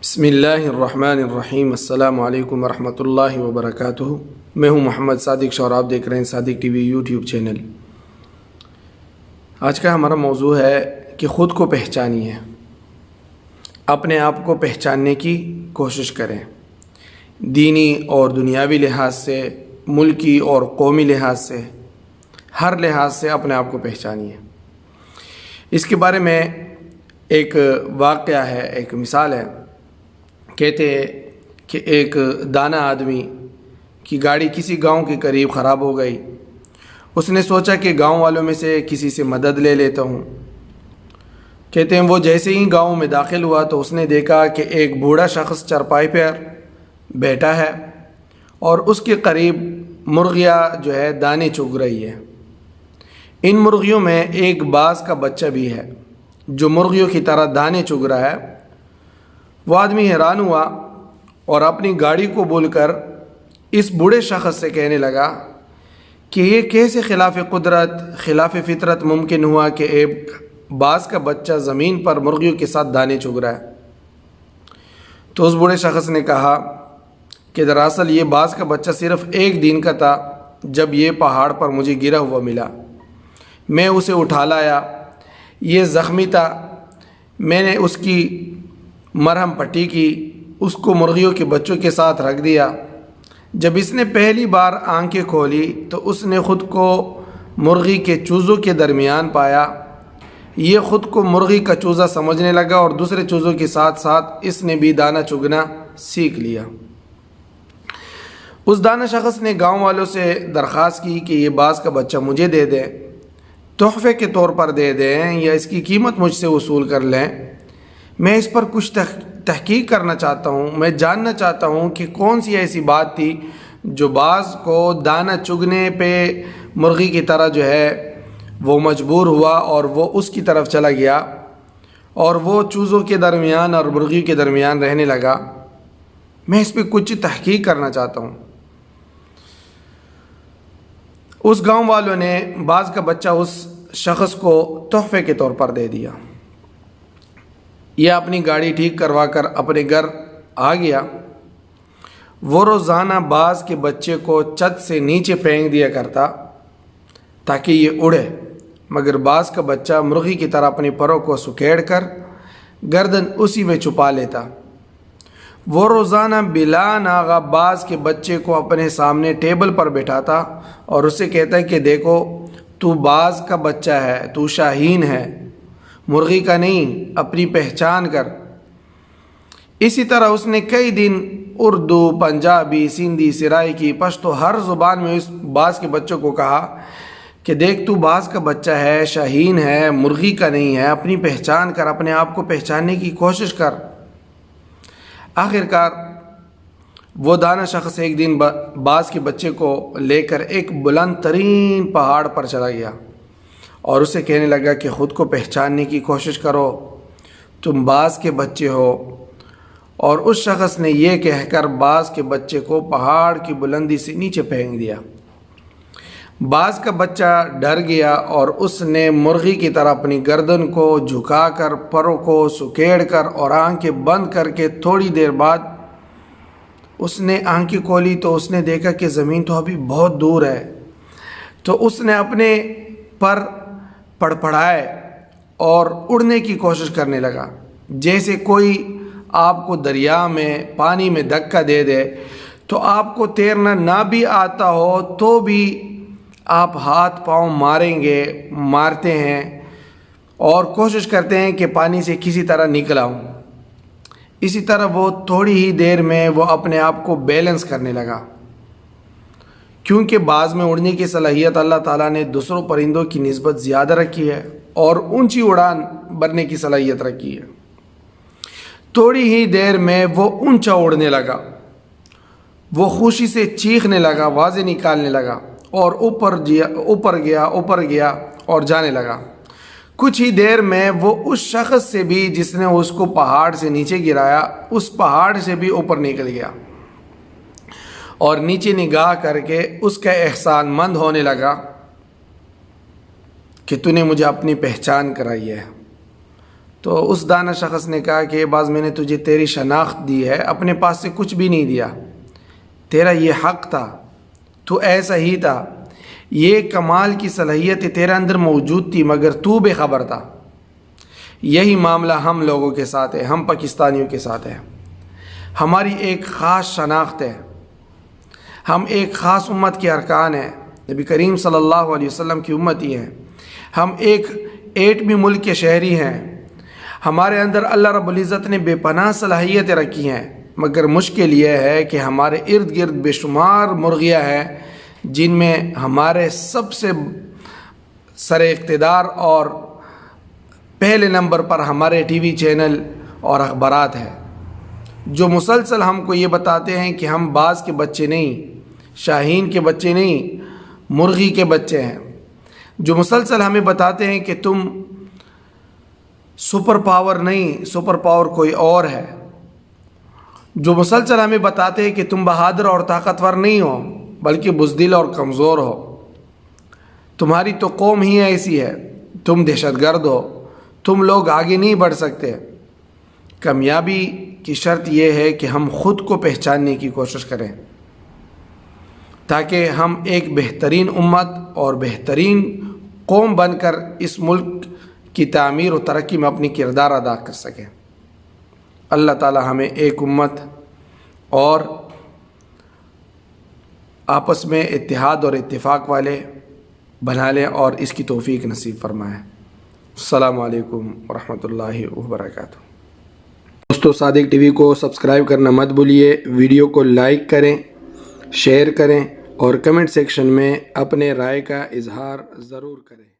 بسم اللہ الرحمن الرحیم۔ السلام علیکم ورحمۃ اللہ وبرکاتہ۔ میں ہوں محمد صادق شاہ اور آپ دیکھ رہے ہیں صادق ٹی وی یوٹیوب چینل۔ آج کا ہمارا موضوع ہے کہ خود کو پہچانیے، اپنے آپ کو پہچاننے کی کوشش کریں، دینی اور دنیاوی لحاظ سے، ملکی اور قومی لحاظ سے، ہر لحاظ سے اپنے آپ کو پہچانیے۔ اس کے بارے میں ایک واقعہ ہے، ایک مثال ہے۔ کہتے ہیں کہ ایک دانا آدمی کی گاڑی کسی گاؤں کے قریب خراب ہو گئی۔ اس نے سوچا کہ گاؤں والوں میں سے کسی سے مدد لے لیتا ہوں۔ کہتے ہیں وہ جیسے ہی گاؤں میں داخل ہوا تو اس نے دیکھا کہ ایک بوڑھا شخص چرپائی پر بیٹھا ہے اور اس کے قریب مرغیاں جو ہے دانے چگ رہی ہے۔ ان مرغیوں میں ایک باز کا بچہ بھی ہے جو مرغیوں کی طرح دانے چگ رہا ہے۔ وہ آدمی حیران ہوا اور اپنی گاڑی کو بول کر اس بوڑھے شخص سے کہنے لگا کہ یہ کیسے خلاف قدرت، خلاف فطرت ممکن ہوا کہ ایک باز کا بچہ زمین پر مرغیوں کے ساتھ دانے چگ رہا ہے۔ تو اس بوڑھے شخص نے کہا کہ دراصل یہ باز کا بچہ صرف ایک دن کا تھا جب یہ پہاڑ پر مجھے گرا ہوا ملا۔ میں اسے اٹھا لایا، یہ زخمی تھا، میں نے اس کی مرہم پٹی کی، اس کو مرغیوں کے بچوں کے ساتھ رکھ دیا۔ جب اس نے پہلی بار آنکھیں کھولی تو اس نے خود کو مرغی کے چوزوں کے درمیان پایا۔ یہ خود کو مرغی کا چوزا سمجھنے لگا اور دوسرے چوزوں کے ساتھ ساتھ اس نے بھی دانہ چگنا سیکھ لیا۔ اس دانا شخص نے گاؤں والوں سے درخواست کی کہ یہ باز کا بچہ مجھے دے دیں، تحفے کے طور پر دے دیں یا اس کی قیمت مجھ سے وصول کر لیں۔ میں اس پر کچھ تحقیق کرنا چاہتا ہوں۔ میں جاننا چاہتا ہوں کہ کون سی ایسی بات تھی جو باز کو دانہ چگنے پہ مرغی کی طرح جو ہے وہ مجبور ہوا اور وہ اس کی طرف چلا گیا اور وہ چوزوں کے درمیان اور مرغی کے درمیان رہنے لگا۔ میں اس پہ کچھ تحقیق کرنا چاہتا ہوں۔ اس گاؤں والوں نے باز کا بچہ اس شخص کو تحفے کے طور پر دے دیا۔ یہ اپنی گاڑی ٹھیک کروا کر اپنے گھر آ گیا۔ وہ روزانہ باز کے بچے کو چھت سے نیچے پھینک دیا کرتا تاکہ یہ اڑے، مگر باز کا بچہ مرغی کی طرح اپنی پروں کو سکیڑ کر گردن اسی میں چھپا لیتا۔ وہ روزانہ بلا ناغہ باز کے بچے کو اپنے سامنے ٹیبل پر بٹھاتا اور اسے کہتا کہ دیکھو تو باز کا بچہ ہے، تو شاہین ہے، مرغی کا نہیں، اپنی پہچان کر۔ اسی طرح اس نے کئی دن اردو، پنجابی، سندھی، سرائکی، پشتو ہر زبان میں اس باز کے بچوں کو کہا کہ دیکھ تو باز کا بچہ ہے، شاہین ہے، مرغی کا نہیں ہے، اپنی پہچان کر، اپنے آپ کو پہچاننے کی کوشش کر۔ آخرکار وہ دانا شخص ایک دن باز کے بچے کو لے کر ایک بلند ترین پہاڑ پر چلا گیا اور اسے کہنے لگا کہ خود کو پہچاننے کی کوشش کرو، تم باز کے بچے ہو۔ اور اس شخص نے یہ کہہ کر باز کے بچے کو پہاڑ کی بلندی سے نیچے پھینک دیا۔ باز کا بچہ ڈر گیا اور اس نے مرغی کی طرح اپنی گردن کو جھکا کر، پروں کو سکیڑ کر اور آنکھیں بند کر کے تھوڑی دیر بعد اس نے آنکھیں کھولی تو اس نے دیکھا کہ زمین تو ابھی بہت دور ہے۔ تو اس نے اپنے پر پڑپڑائے اور اڑنے کی کوشش کرنے لگا، جیسے کوئی آپ کو دریا میں، پانی میں دھکا دے دے تو آپ کو تیرنا نہ بھی آتا ہو تو بھی آپ ہاتھ پاؤں مارتے ہیں اور کوشش کرتے ہیں کہ پانی سے کسی طرح نکل آؤں۔ اسی طرح وہ تھوڑی ہی دیر میں وہ اپنے آپ کو بیلنس کرنے لگا، کیونکہ باز میں اڑنے کی صلاحیت اللہ تعالیٰ نے دوسروں پرندوں کی نسبت زیادہ رکھی ہے اور اونچی اڑان بھرنے کی صلاحیت رکھی ہے۔ تھوڑی ہی دیر میں وہ اونچا اڑنے لگا، وہ خوشی سے چیخنے لگا، آوازیں نکالنے لگا اور اوپر گیا اور جانے لگا۔ کچھ ہی دیر میں وہ اس شخص سے بھی جس نے اس کو پہاڑ سے نیچے گرایا، اس پہاڑ سے بھی اوپر نکل گیا اور نیچے نگاہ کر کے اس کا احسان مند ہونے لگا کہ تو نے مجھے اپنی پہچان کرائی ہے، تو اس دانا شخص نے کہا کہ بعض میں نے تجھے تیری شناخت دی ہے، اپنے پاس سے کچھ بھی نہیں دیا، تیرا یہ حق تھا، تو ایسا ہی تھا، یہ کمال کی صلاحیت تیرے اندر موجود تھی مگر تو بے خبر تھا۔ یہی معاملہ ہم لوگوں کے ساتھ ہے، ہم پاکستانیوں کے ساتھ ہے۔ ہماری ایک خاص شناخت ہے، ہم ایک خاص امت کے ارکان ہیں، نبی کریم صلی اللہ علیہ وسلم کی امتی ہیں، ہم ایک ایٹمی ملک کے شہری ہیں، ہمارے اندر اللہ رب العزت نے بے پناہ صلاحیتیں رکھی ہیں، مگر مشکل یہ ہے کہ ہمارے ارد گرد بے شمار مرغیاں ہیں جن میں ہمارے سب سے سر اقتدار اور پہلے نمبر پر ہمارے ٹی وی چینل اور اخبارات ہیں، جو مسلسل ہم کو یہ بتاتے ہیں کہ ہم باز کے بچے نہیں، شاہین کے بچے نہیں، مرغی کے بچے ہیں، جو مسلسل ہمیں بتاتے ہیں کہ تم سپر پاور نہیں، سپر پاور کوئی اور ہے، جو مسلسل ہمیں بتاتے ہیں کہ تم بہادر اور طاقتور نہیں ہو بلکہ بزدل اور کمزور ہو، تمہاری تو قوم ہی ایسی ہے، تم دہشت گرد ہو، تم لوگ آگے نہیں بڑھ سکتے۔ کامیابی کی شرط یہ ہے کہ ہم خود کو پہچاننے کی کوشش کریں تاکہ ہم ایک بہترین امت اور بہترین قوم بن کر اس ملک کی تعمیر و ترقی میں اپنی کردار ادا کر سکیں۔ اللہ تعالی ہمیں ایک امت اور آپس میں اتحاد اور اتفاق والے بنا لیں اور اس کی توفیق نصیب فرمائے۔ السلام علیکم ورحمۃ اللہ وبرکاتہ۔ دوستو، صادق ٹی وی کو سبسکرائب کرنا مت بھولیے، ویڈیو کو لائک کریں، شیئر کریں اور کمنٹ سیکشن میں اپنے رائے کا اظہار ضرور کریں۔